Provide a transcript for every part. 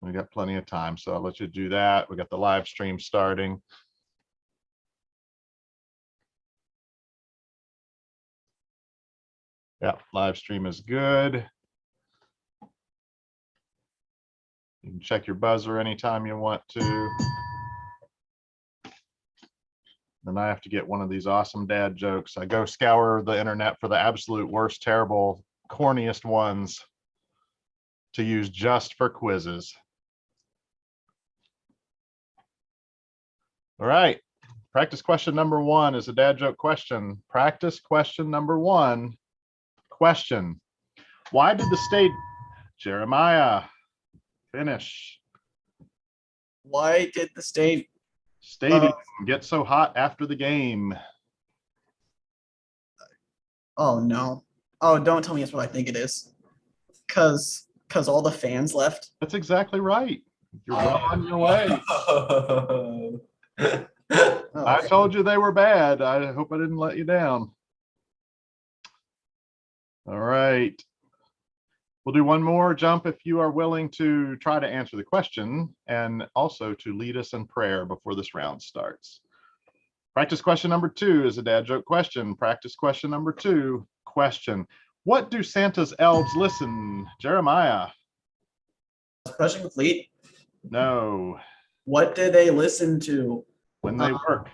We got plenty of time, so I'll let you do that. We got the live stream starting. Yeah, live stream is good. You can check your buzzer anytime you want to. Then I have to get one of these awesome dad jokes. I go scour the internet for the absolute worst, terrible, corniest ones to use just for quizzes. All right. Practice question number 1 is a dad joke question. Practice question number 1. Question. Why did the state, Jeremiah, finish. Why did the Stadium get so hot after the game? Oh no. Oh, don't tell me it's what I think it is. Cause all the fans left. That's exactly right. You're well on your way. I told you they were bad. I hope I didn't let you down. All right. We'll do one more jump if you are willing to try to answer the question and also to lead us in prayer before this round starts. Practice question number 2 is a dad joke question. Practice question number 2, question. What do Santa's elves listen? Jeremiah. Crushing Fleet. No. What do they listen to? When they work.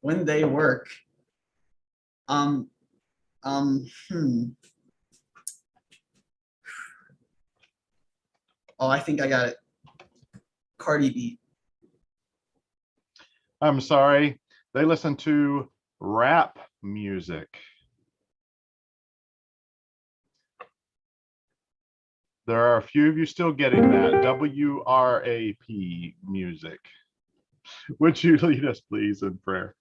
When they work. Oh, I think I got it. Cardi B. I'm sorry. They listen to rap music. There are a few of you still getting that. WRAP music. Would you lead us, please, in prayer?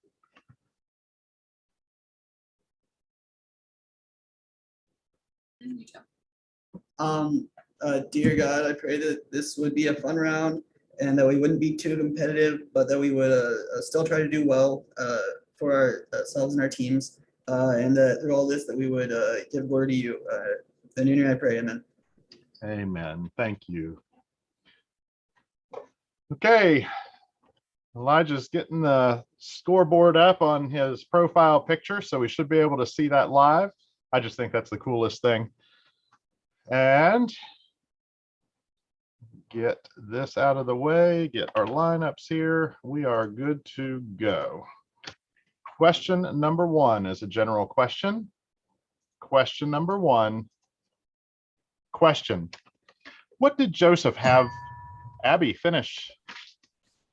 Dear God, I pray that this would be a fun round and that we wouldn't be too competitive, but that we would still try to do well for ourselves and our teams, and that through all this that we would give glory to you. In your name I pray, amen. Amen. Thank you. Okay. Elijah's getting the scoreboard up on his profile picture, so we should be able to see that live. I just think that's the coolest thing. And get this out of the way, get our lineups here. We are good to go. Question number 1 is a general question. Question number 1. Question. What did Joseph have? Abby, finish.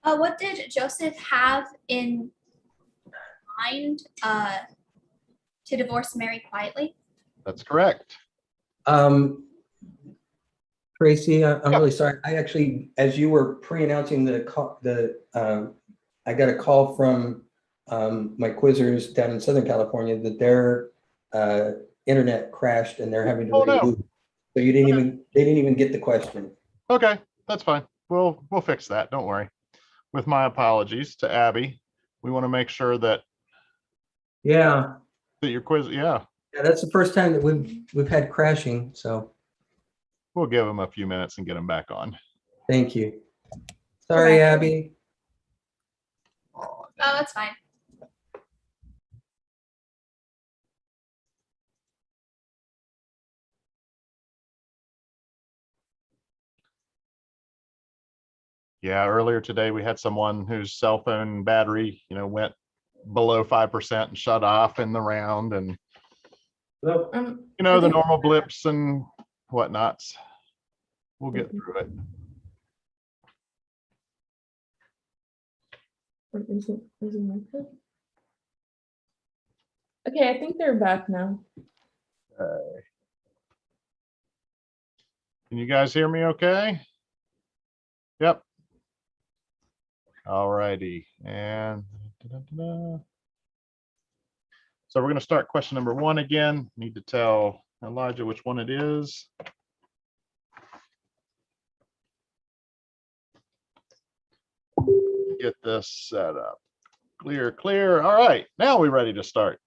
What did Joseph have in mind to divorce Mary quietly? That's correct. Tracy, I'm really sorry. I actually, as you were pre-announcing the call, I got a call from my quizzers down in Southern California that their internet crashed and they're having to reboot. No. So they didn't even get the question. Okay, that's fine. We'll fix that. Don't worry. With my apologies to Abby, we want to make sure that that your quiz. Yeah, that's the first time that we've had crashing. So we'll give them a few minutes and get them back on. thank you. Sorry, Abby. Oh, that's fine. Yeah, earlier today we had someone whose cell phone battery, went below 5% and shut off in the round, and the normal blips and whatnots. We'll get through it. Okay, I think they're back now. Can you guys hear me okay? Yep. All righty. And so we're going to start question number 1 again. Need to tell Elijah which one it is. Get this set up. Clear. All right, now we're ready to start.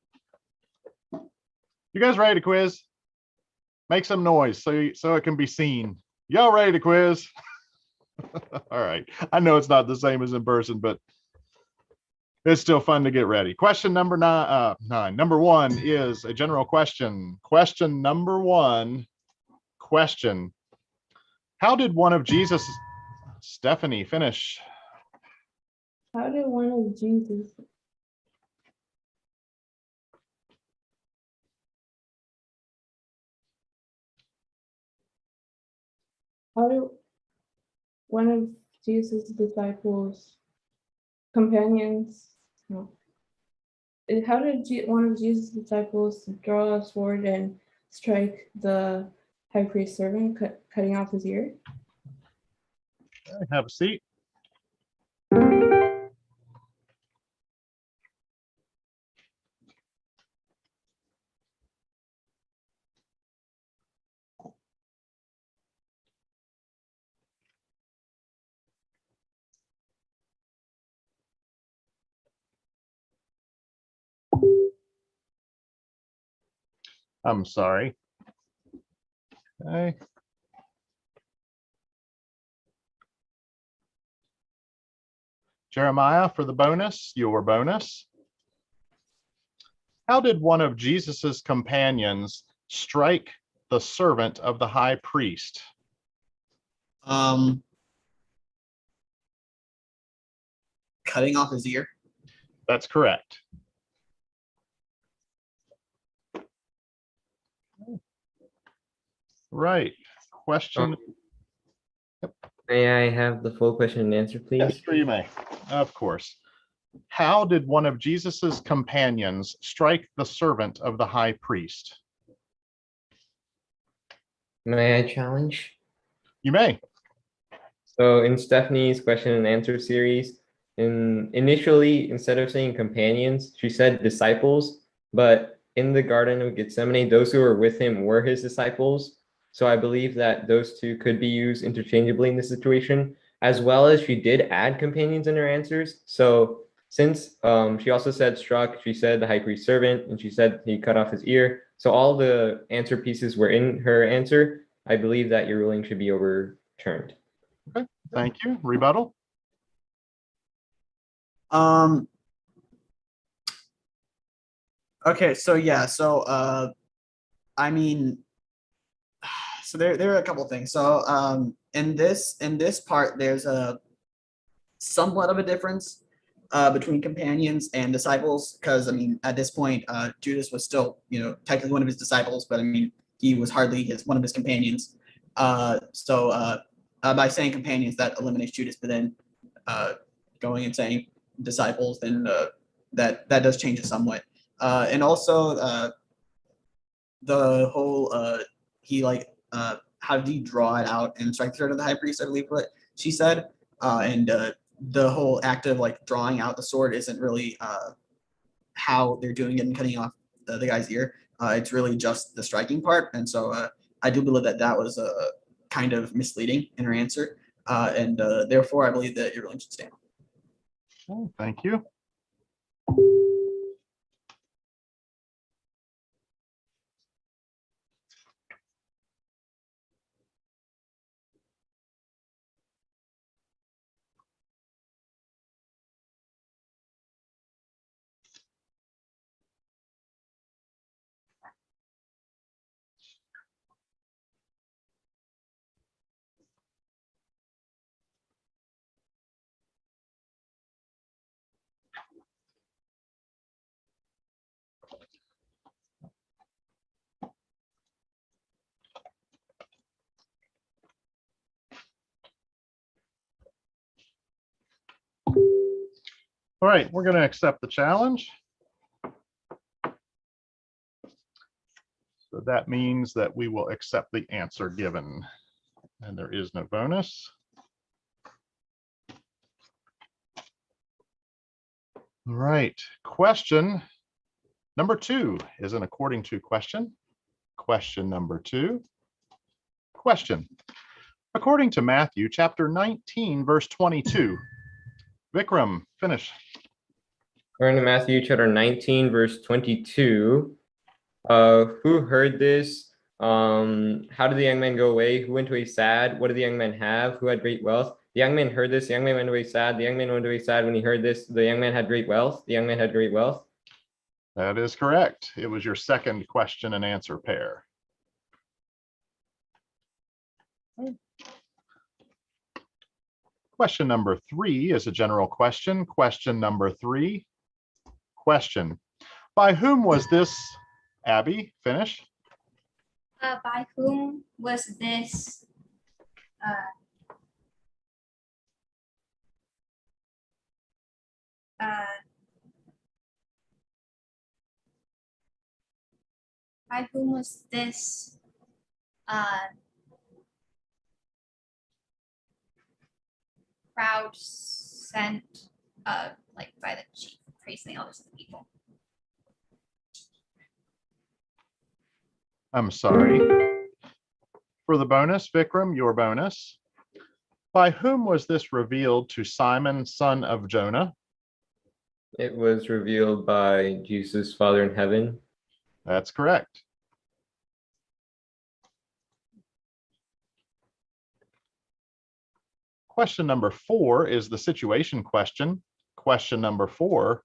You guys ready to quiz? Make some noise so it can be seen. Y'all ready to quiz? All right. I know it's not the same as in person, but it's still fun to get ready. Question number nine. Number one is a general question. Question number one. Question. How did one of Jesus, Stephanie, finish? How did one of Jesus? How did one of Jesus' disciples, companions, no. How did one of Jesus' disciples draw a sword and strike the high priest's servant, cutting off his ear? Have a seat. I'm sorry. Okay. Jeremiah, for the bonus, your bonus. How did one of Jesus's companions strike the servant of the high priest? Cutting off his ear. That's correct. Right. Question. May I have the full question and answer, please? Yes, sure you may. Of course. How did one of Jesus's companions strike the servant of the high priest? May I challenge? You may. So in Stephanie's question and answer series, initially, instead of saying companions, she said disciples, but in the Garden of Gethsemane, those who were with him were his disciples. So I believe that those two could be used interchangeably in this situation, as well as she did add companions in her answers. So since she also said struck, she said the high priest servant, and she said he cut off his ear. So all the answer pieces were in her answer. I believe that your ruling should be overturned. Okay, thank you. Rebuttal? Okay, so yeah, so I mean, so there are a couple things. So in this part, there's a somewhat of a difference between companions and disciples, because I mean, at this point, Judas was still, technically one of his disciples, but I mean, he was hardly one of his companions. So by saying companions, that eliminates Judas, but then going and saying disciples, then that does change it somewhat. And also the whole how did he draw it out and strike the sword of the high priest, I believe what she said. And the whole act of like drawing out the sword isn't really how they're doing it and cutting off the guy's ear. It's really just the striking part. And so I do believe that was kind of misleading in her answer. And therefore, I believe that your ruling should stand. Oh, thank you. All right, we're going to accept the challenge. So that means that we will accept the answer given, and there is no bonus. All right, question number 2 is an according to question. Question number 2. Question. According to Matthew chapter 19, verse 22. Vikram, finish. According to Matthew chapter 19, verse 22, who heard this? How did the young man go away? Who went away sad? What did the young man have? Who had great wealth? The young man heard this. The young man went away sad. The young man went away sad when he heard this. The young man had great wealth. The young man had great wealth. That is correct. It was your second question and answer pair. Question number 3 is a general question. Question number 3. Question. By whom was this, Abby, finish? By whom was this? By whom was this? Crowd sent, like by the chief priest and the elders of the people. I'm sorry. For the bonus, Vikram, your bonus. By whom was this revealed to Simon, son of Jonah? It was revealed by Jesus, Father in heaven. That's correct. Question number 4 is the situation question. Question number 4,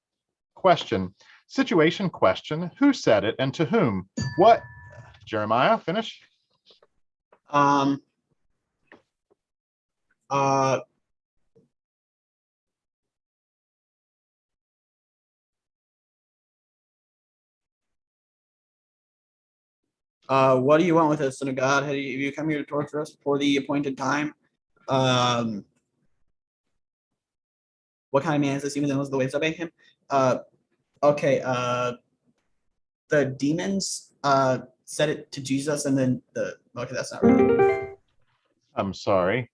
question. Situation question, who said it and to whom? What, Jeremiah, finish? What do you want with us, Son of God? Have you come here to torture us before the appointed time? What kind of man is this, even though those are the ways obey him? Okay, the demons said it to Jesus, and then okay, that's not right. I'm sorry.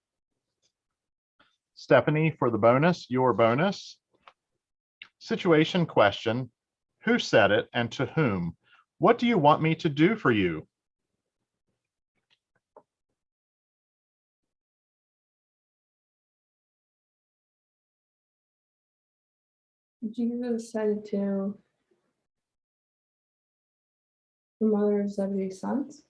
Stephanie, for the bonus, your bonus. Situation question, who said it and to whom? What do you want me to do for you? Jesus said to the mother of Zebedee's sons.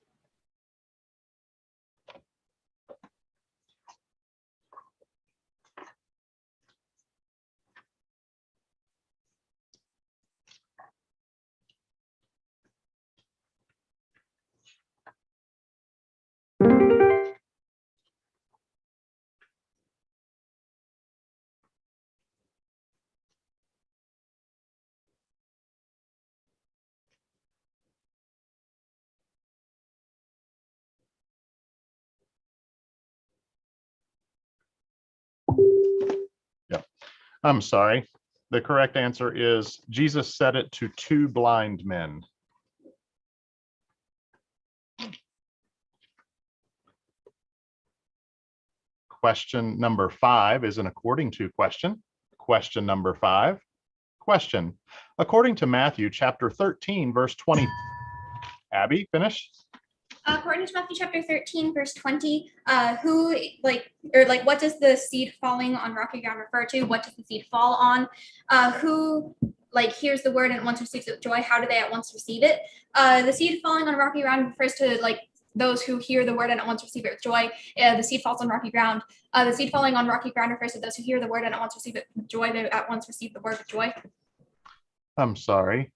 I'm sorry. The correct answer is Jesus said it to 2 blind men. Question number 5 is an according to question. Question number 5. Question. According to Matthew chapter 13, verse 20. Abby, finish. According to Matthew chapter 13, verse 20, what does the seed falling on rocky ground refer to? What does the seed fall on? Who hears the word and at once receives it with joy? How do they at once receive it? The seed falling on rocky ground refers to those who hear the word and at once receive it with joy. The seed falls on rocky ground. The seed falling on rocky ground refers to those who hear the word and at once receive it with joy. They at once receive the word with joy. I'm sorry.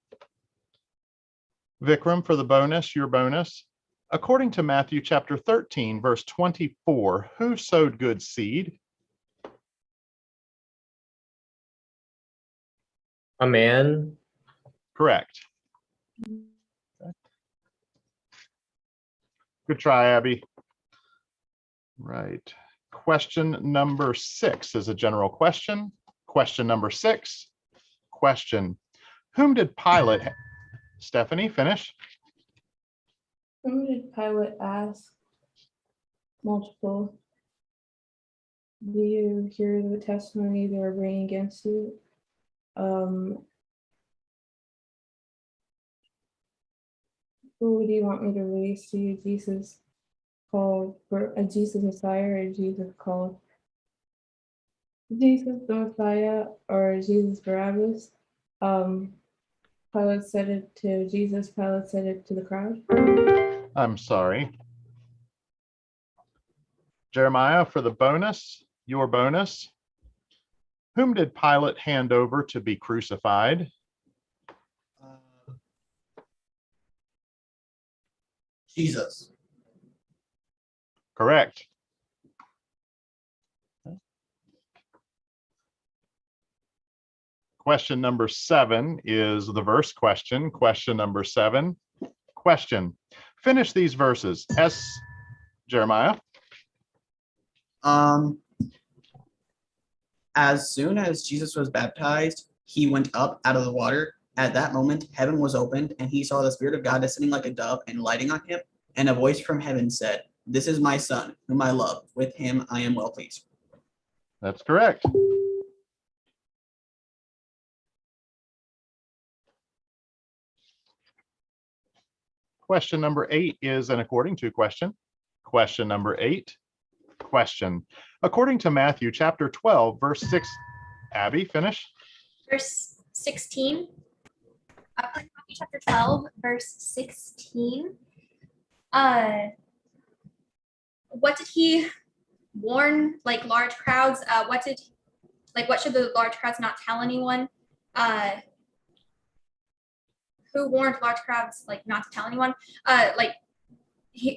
Vikram, for the bonus, your bonus. According to Matthew chapter 13, verse 24, who sowed good seed? A man. Correct. Good try, Abby. Right. Question number 6 is a general question. Question number 6. Question. Whom did Pilate, Stephanie, finish? Whom did Pilate ask? Multiple. Do you hear the testimony they are bringing against you? Who do you want me to release to you? Jesus called for a Jesus Messiah, or Jesus called Jesus the Messiah, or Jesus Barabbas? Pilate said it to Jesus. Pilate said it to the crowd. I'm sorry. Jeremiah, for the bonus, your bonus. Whom did Pilate hand over to be crucified? Jesus. Correct. Question number 7 is the verse question. Question number 7. Question. Finish these verses. Jeremiah. As soon as Jesus was baptized, he went up out of the water. At that moment, heaven was opened, and he saw the Spirit of God descending like a dove and lighting on him. And a voice from heaven said, "This is my son, whom I love. With him I am well pleased." That's correct. Question number 8 is an according to question. Question number 8. Question. According to Matthew chapter 12, verse 6. Abby, finish. Verse 16. Matthew chapter 12, verse 16. What did he warn like large crowds? What should the large crowds not tell anyone? Who warned large crowds like not to tell anyone?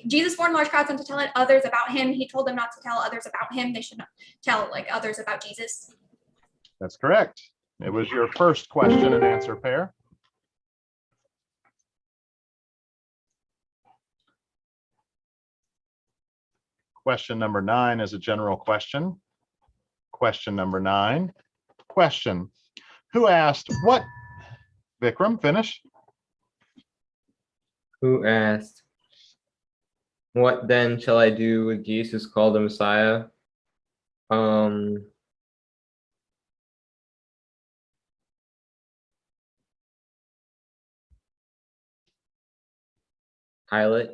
Jesus warned large crowds not to tell others about him. He told them not to tell others about him. They should not tell like others about Jesus. That's correct. It was your first question and answer pair. Question number 9 is a general question. Question number 9. Question. Who asked what? Vikram, finish. Who asked, "What then shall I do with Jesus called the Messiah?" Pilate.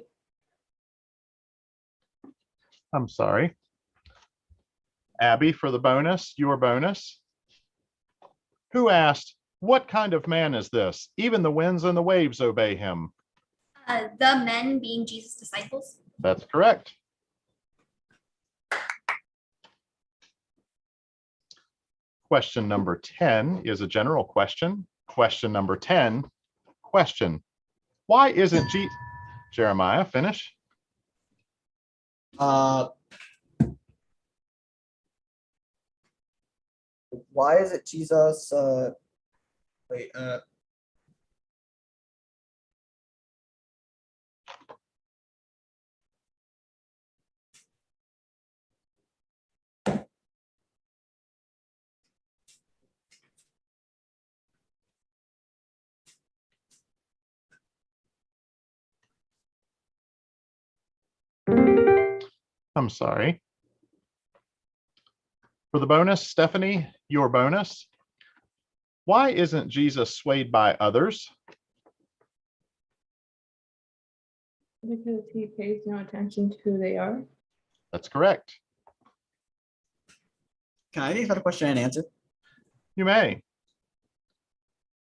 I'm sorry. Abby, for the bonus, your bonus. Who asked, what kind of man is this? Even the winds and the waves obey him. The men being Jesus' disciples. That's correct. Question number 10 is a general question. Question number 10. Question. Why isn't Jeremiah, finish. Why is it Jesus? Wait. I'm sorry. For the bonus, Stephanie, your bonus. Why isn't Jesus swayed by others? Because he pays no attention to who they are. That's correct. Can I ask a question and answer? You may.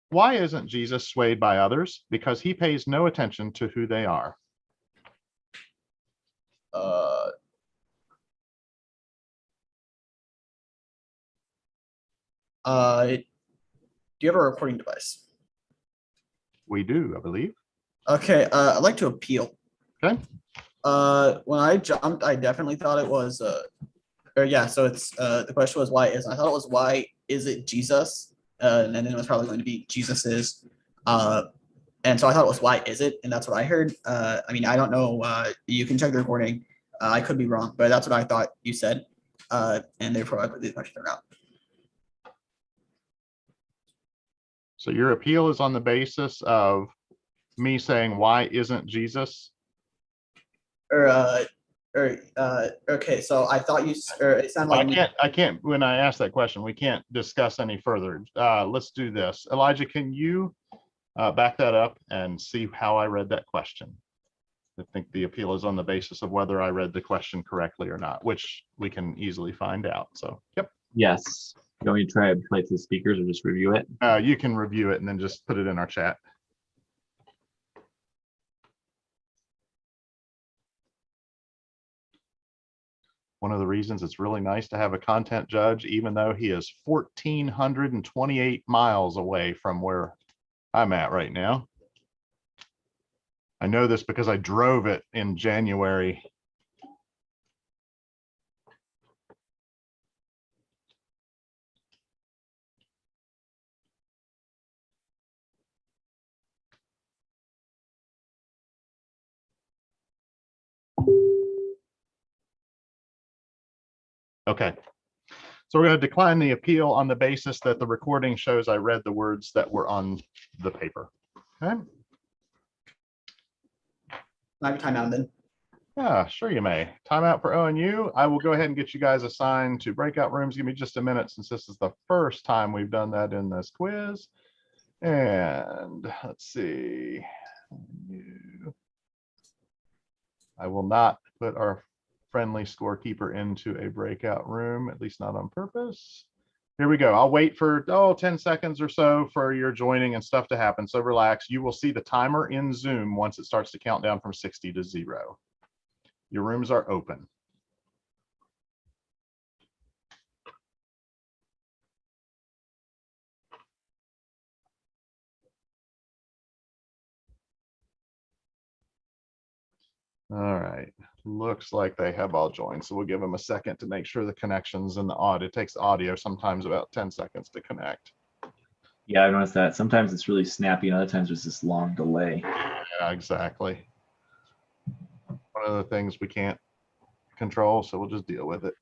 Why isn't Jesus swayed by others? Because he pays no attention to who they are. Do you have a recording device? We do, I believe. Okay, I'd like to appeal. Okay. When I jumped, I definitely thought it was, or yeah, so it's, the question was why is, I thought it was why is it Jesus? And then it was probably going to be Jesus is. And so I thought it was why is it? And that's what I heard. I mean, I don't know, you can check the recording. I could be wrong, but that's what I thought you said. And therefore I put the question around. So your appeal is on the basis of me saying, why isn't Jesus? Okay, so I thought you, or it sounded like. I can't, when I ask that question, we can't discuss any further. Let's do this. Elijah, can you back that up and see how I read that question? I think the appeal is on the basis of whether I read the question correctly or not, which we can easily find out. So, yep. Yes. You want me to try to play to the speakers or just review it? You can review it and then just put it in our chat. One of the reasons it's really nice to have a content judge, even though he is 1,428 miles away from where I'm at right now. I know this because I drove it in January. Okay. So we're going to decline the appeal on the basis that the recording shows I read the words that were on the paper. Okay. I have timeout then. Yeah, sure you may. Timeout for ONU. I will go ahead and get you guys assigned to breakout rooms. Give me just a minute since this is the first time we've done that in this quiz. And let's see. I will not put our friendly scorekeeper into a breakout room, at least not on purpose. Here we go. I'll wait for 10 seconds or so for your joining and stuff to happen. So relax. You will see the timer in Zoom once it starts to count down from 60 to 0. Your rooms are open. All right. Looks like they have all joined. So we'll give them a second to make sure the connections and the audio. It takes audio sometimes about 10 seconds to connect. Yeah, I noticed that. Sometimes it's really snappy, and other times there's this long delay. Yeah, exactly. One of the things we can't control, so we'll just deal with it.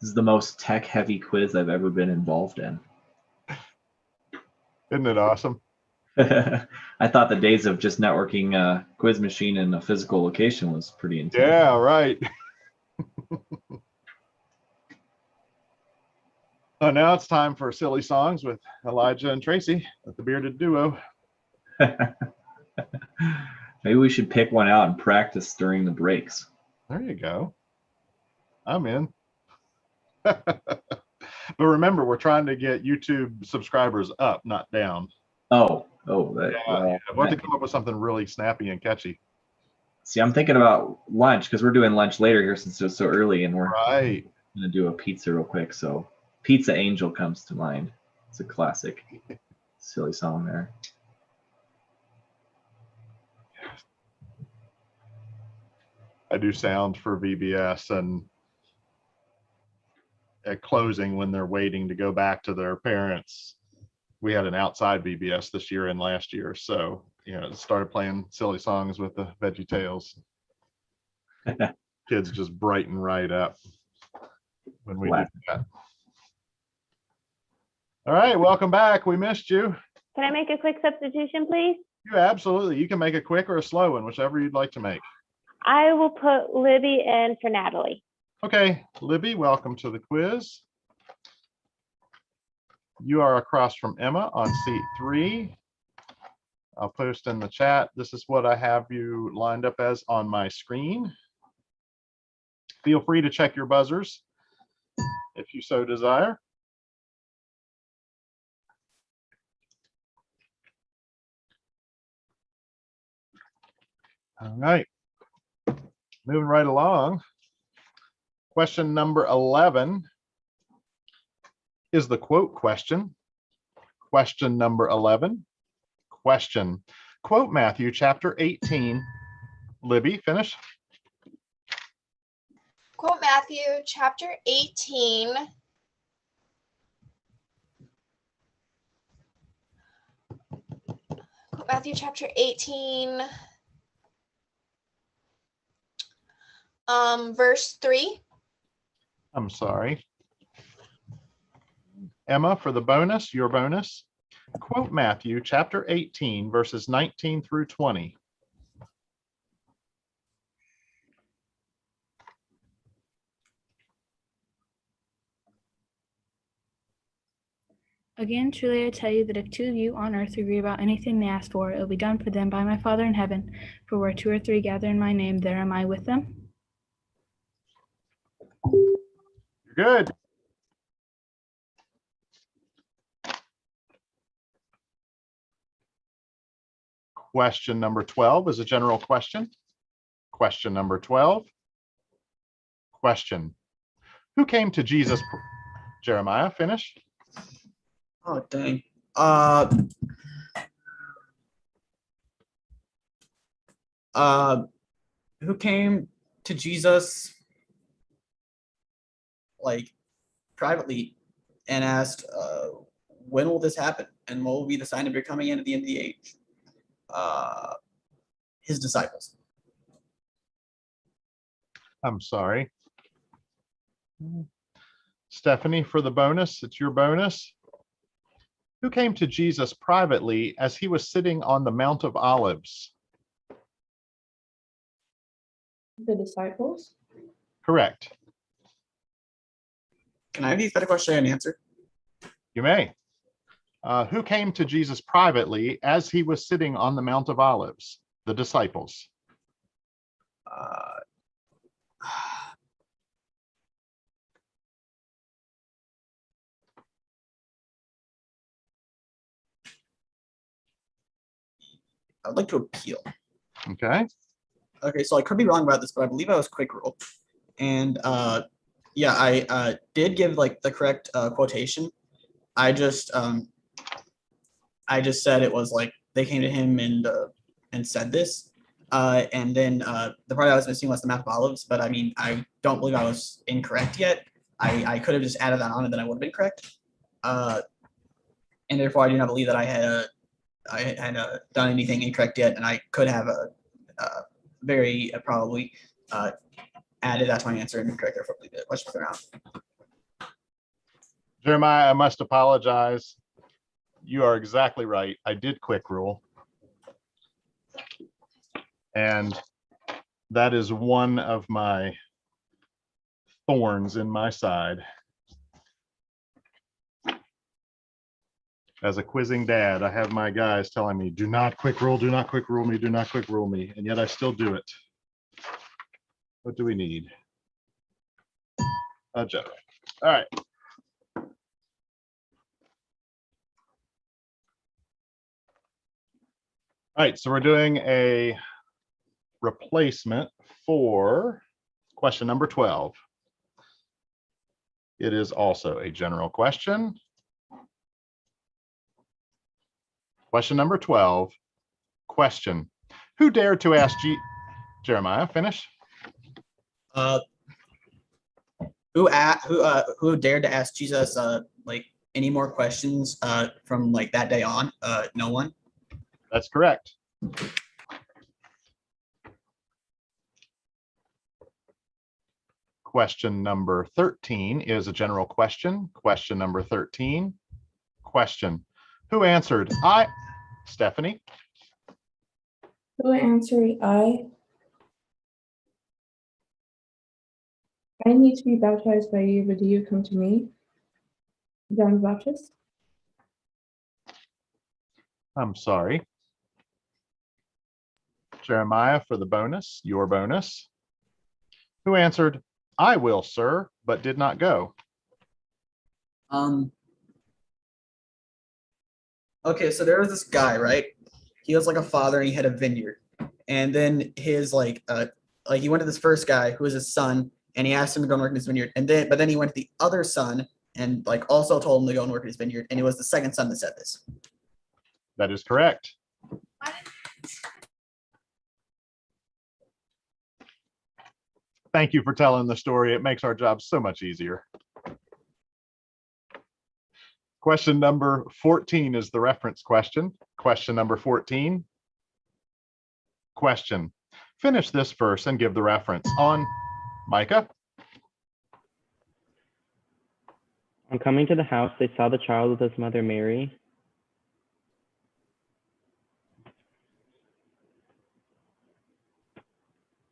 This is the most tech-heavy quiz I've ever been involved in. Isn't it awesome? I thought the days of just networking a quiz machine in a physical location was pretty intense. Yeah, right. Oh, now it's time for silly songs with Elijah and Tracy at the Bearded Duo. Maybe we should pick one out and practice during the breaks. There you go. I'm in. But remember, we're trying to get YouTube subscribers up, not down. That, Yeah, we'll have to come up with something really snappy and catchy. See, I'm thinking about lunch because we're doing lunch later here since it's so early, and we're Right. gonna do a pizza real quick. So, Pizza Angel comes to mind. It's a classic, silly song there. I do sound for VBS and at closing when they're waiting to go back to their parents. We had an outside VBS this year and last year. So, started playing silly songs with the Veggie Tales. Kids just brighten right up when we do that. All right, welcome back. We missed you. Can I make a quick substitution, please? Yeah, absolutely. You can make a quick or a slow one, whichever you'd like to make. I will put Libby in for Natalie. Okay, Libby, welcome to the quiz. You are across from Emma on seat 3. I'll post in the chat. This is what I have you lined up as on my screen. Feel free to check your buzzers if you so desire. All right, moving right along. Question number 11 is the quote question. Question number 11. Question. Quote Matthew chapter 18. Libby, finish. Quote Matthew chapter 18. Quote Matthew chapter 18. Verse 3. I'm sorry. Emma, for the bonus, your bonus. Quote Matthew chapter 18, verses 19 through 20. Again, truly I tell you that if 2 of you on earth agree about anything they ask for, it will be done for them by my Father in heaven. For where 2 or 3 gather in my name, there am I with them. You're good. Question number 12 is a general question. Question number 12. Question. Who came to Jesus? Jeremiah, finish. Oh, dang. Who came to Jesus like privately and asked, when will this happen? And what will be the sign of your coming in at the end of the age? His disciples. I'm sorry. Stephanie, for the bonus, it's your bonus. Who came to Jesus privately as he was sitting on the Mount of Olives? The disciples? Correct. Can I have these better question and answer? You may. Who came to Jesus privately as he was sitting on the Mount of Olives? The disciples. I would like to appeal. Okay. Okay, so I could be wrong about this, but I believe I was quick roll. And yeah, I did give like the correct quotation. I just said it was like they came to him and said this. And then the part I was missing was the Mount of Olives, but I mean, I don't believe I was incorrect yet. I could have just added that on and then I would have been correct. And therefore, I do not believe that I had done anything incorrect yet, and I could have very probably added that to my answer and been correct. Therefore, I believe it. Let's put it around. Jeremiah, I must apologize. You are exactly right. I did quick rule. And that is one of my thorns in my side. As a quizzing dad, I have my guys telling me, do not quick rule, do not quick rule me, do not quick rule me. And yet I still do it. What do we need? A joke. All right. All right, so we're doing a replacement for question number 12. It is also a general question. Question number 12. Question. Who dared to ask Jeremiah, finish. Who dared to ask Jesus like any more questions from like that day on? No one. That's correct. Question number 13 is a general question. Question number 13. Question. Who answered? Stephanie. Who answered, I need to be baptized by you, but do you come to me? John the Baptist? I'm sorry. Jeremiah, for the bonus, your bonus. Who answered, I will, sir, but did not go? Okay, so there was this guy, right? He was like a father and he had a vineyard. And then his like he went to this first guy who was his son and he asked him to go and work in his vineyard. And then he went to the other son and like also told him to go and work in his vineyard. And it was the second son that said this. That is correct. Thank you for telling the story. It makes our job so much easier. Question number 14 is the reference question. Question number 14. Question. Finish this verse and give the reference. On Micah. On coming to the house, they saw the child with his mother Mary.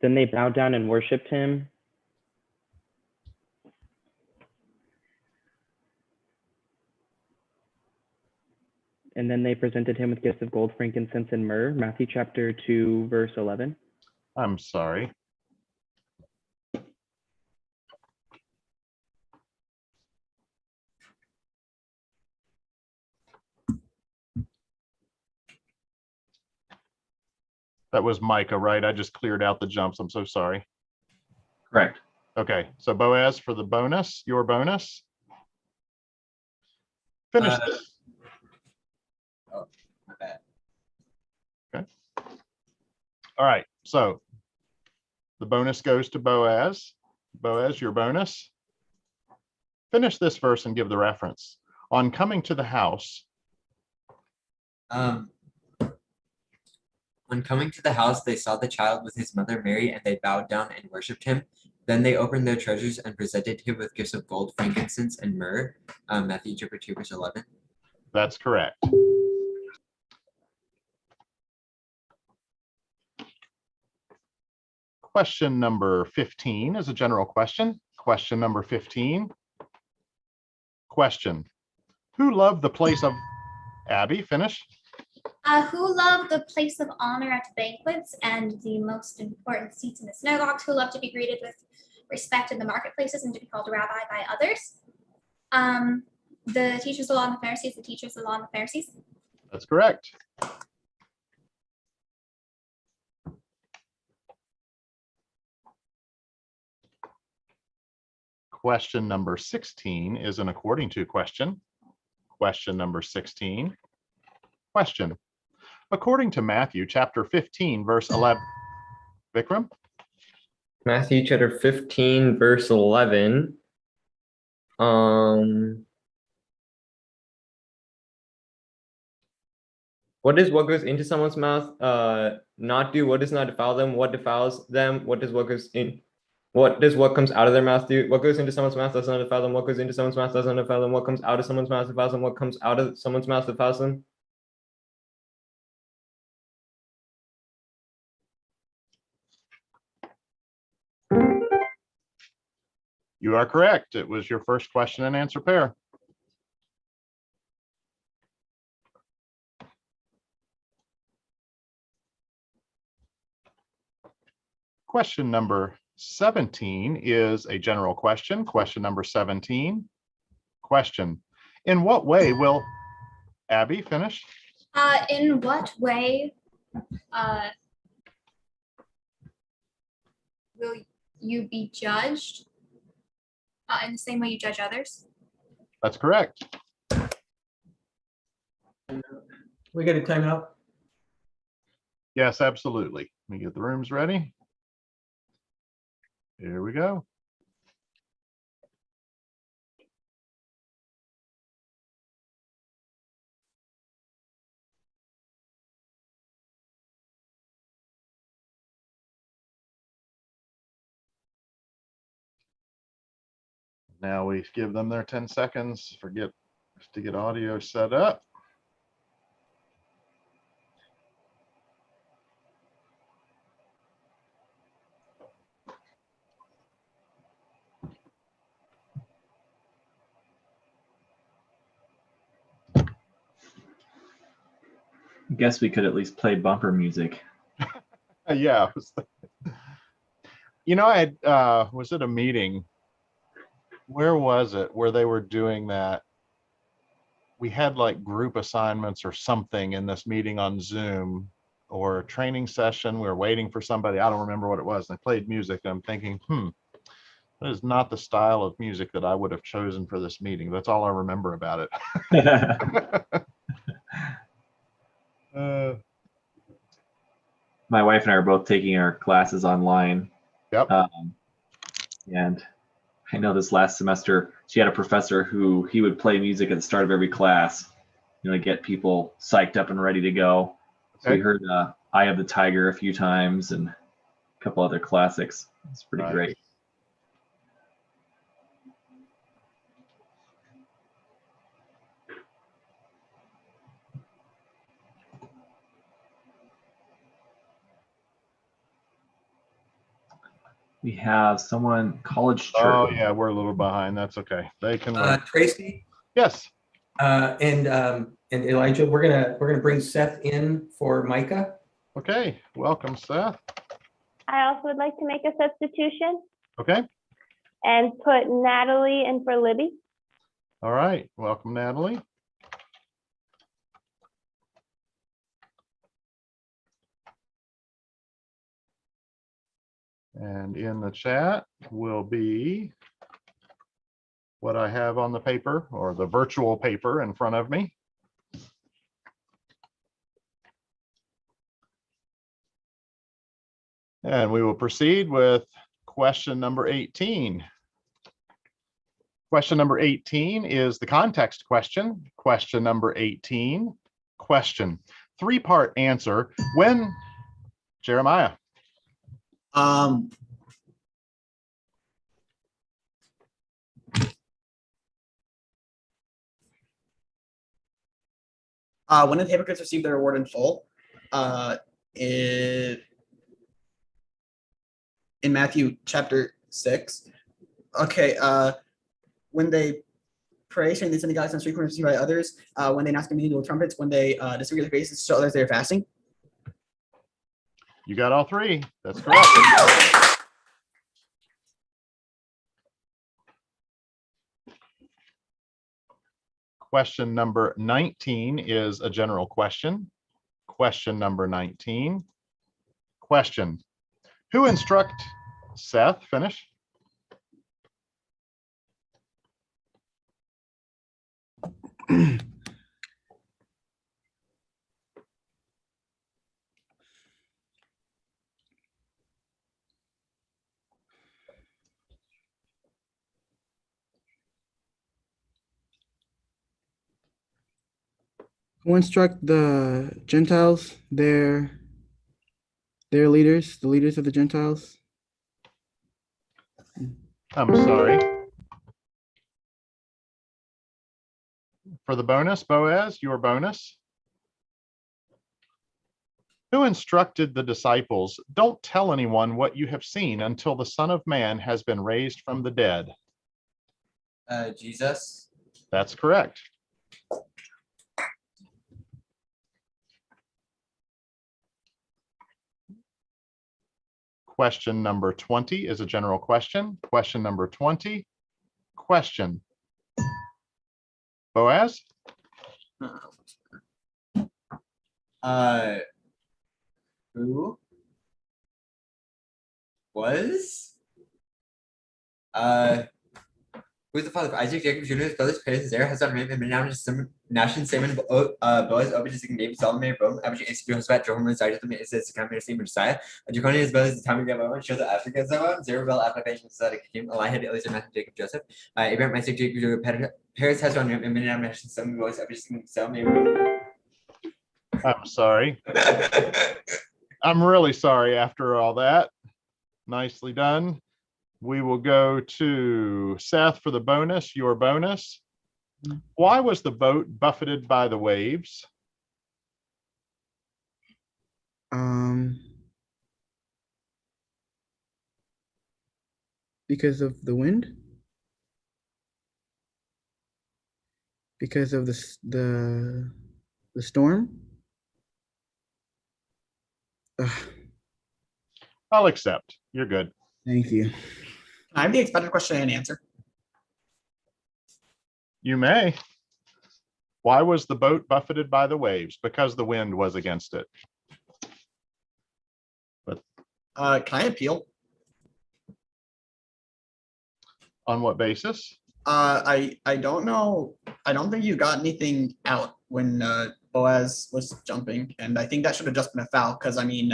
Then they bowed down and worshiped him. And then they presented him with gifts of gold, frankincense, and myrrh. Matthew chapter 2, verse 11. I'm sorry. That was Micah, right? I just cleared out the jumps. I'm so sorry. Correct. Okay, so Boaz for the bonus, your bonus. Finish this. Oh, my bad. Okay. All right, so the bonus goes to Boaz. Boaz, your bonus. Finish this verse and give the reference. On coming to the house. On coming to the house, they saw the child with his mother Mary, and they bowed down and worshipped him. Then they opened their treasures and presented him with gifts of gold, frankincense, and myrrh. Matthew chapter 2, verse 11. That's correct. Question number 15 is a general question. Question number 15. Question. Who loved the place of Abby? Finish. Who loved the place of honor at banquets and the most important seats in the synagogues? Who loved to be greeted with respect in the marketplaces and to be called rabbi by others? The teachers of the law and the Pharisees. The teachers of the law and the Pharisees. That's correct. Question number 16 is an according to question. Question number 16. Question. According to Matthew chapter 15, verse 11. Vikram? Matthew chapter 15, verse 11. What is what goes into someone's mouth? Not do what does not defile them, what defiles them, what does what goes in, what does what comes out of their mouth do? What goes into someone's mouth does not defile them, what goes into someone's mouth does not defile them, what comes out of someone's mouth defiles them, what comes out of someone's mouth defiles them. You are correct. It was your first question and answer pair. Question number 17 is a general question. Question number 17. Question. In what way will Abby finish? In what way will you be judged? In the same way you judge others. That's correct. We got a timeout? Yes, absolutely. Let me get the rooms ready. Here we go. Now we give them their 10 seconds to get audio set up. I guess we could at least play bumper music. Yeah. You know, I was at a meeting. Where was it where they were doing that? We had like group assignments or something in this meeting on Zoom or a training session. We were waiting for somebody. I don't remember what it was. They played music. And I'm thinking, that is not the style of music that I would have chosen for this meeting. That's all I remember about it. My wife and I are both taking our classes online. Yep. And I know this last semester, she had a professor who he would play music at the start of every class, to get people psyched up and ready to go. So we heard Eye of the Tiger a few times and a couple other classics. It's pretty great. We have someone, College Church. Oh yeah, we're a little behind. That's okay. They can wait. Tracy? Yes. And Elijah, we're gonna bring Seth in for Micah. Okay, welcome, Seth. I also would like to make a substitution Okay. and put Natalie in for Libby. All right, welcome, Natalie. And in the chat will be what I have on the paper or the virtual paper in front of me. And we will proceed with question number 18. Question number 18 is the context question. Question number 18, question. Three-part answer. When, Jeremiah? When did the hypocrites receive their reward in full? In Matthew chapter 6. Okay, when they pray, saying they send the gods on street corners to see by others, when they knock communion with trumpets, when they disfigure their faces to show others they're fasting. You got all three. That's correct. Question number 19 is a general question. Question number 19. Question. Who instruct Seth? Finish. Who instruct the Gentiles, their leaders, the leaders of the Gentiles? I'm sorry. For the bonus, Boaz, your bonus. Who instructed the disciples, don't tell anyone what you have seen until the Son of Man has been raised from the dead? Jesus. That's correct. Question number 20 is a general question. Question number 20, question. Boaz? Who was who's the father of Isaac, Jacob, Judah, his brothers, Perez, Zerah, Hazan, Ram, and Nahshon, Salmon, Boaz, Obed, David, Solomon, Rome, Abijah, Asa, Jehoshaphat, Joram, Zidus, Issa, Kamir, Sim, Josiah, Jeconiah, his brothers, the time of Gabon, show the Africa, Zerubbabel, Abijah, Zedek, Hakim, Elihud, Eliezer, Matthew, Jacob, Joseph, Abraham, Isaac, Jacob, Judah, Perez, Hazan, Ram, and Nahshon, Salmon, Boaz, Abijah, Salmon, Rome. I'm sorry. I'm really sorry after all that. Nicely done. We will go to Seth for the bonus, your bonus. Why was the boat buffeted by the waves? Because of the wind? Because of the storm? Ugh, I'll accept. You're good. thank you. Can I have the expected question and answer? You may. Why was the boat buffeted by the waves? Because the wind was against it. But Can I appeal? on what basis? I don't know. I don't think you got anything out when Boaz was jumping, and I think that should have just been a foul because I mean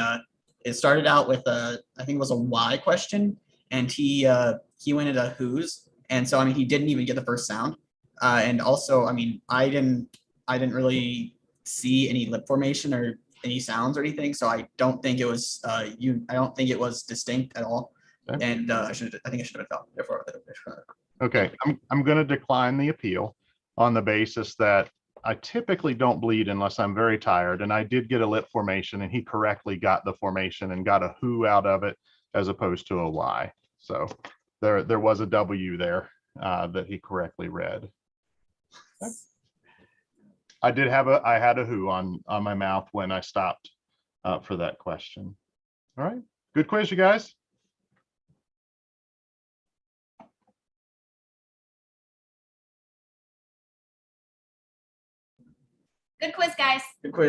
it started out with I think it was a why question, and he went into who's, and so I mean he didn't even get the first sound, and also I mean I didn't really see any lip formation or any sounds or anything, so I don't think it was I don't think it was distinct at all, Okay. and I think it should have been foul. Therefore. Okay, I'm going to decline the appeal on the basis that I typically don't bleed unless I'm very tired, and I did get a lip formation, and he correctly got the formation and got a who out of it as opposed to a why. So there was a W there that he correctly read. Okay. I had a who on my mouth when I stopped for that question. All right, good quiz, you guys. Good quiz, guys. Good quiz.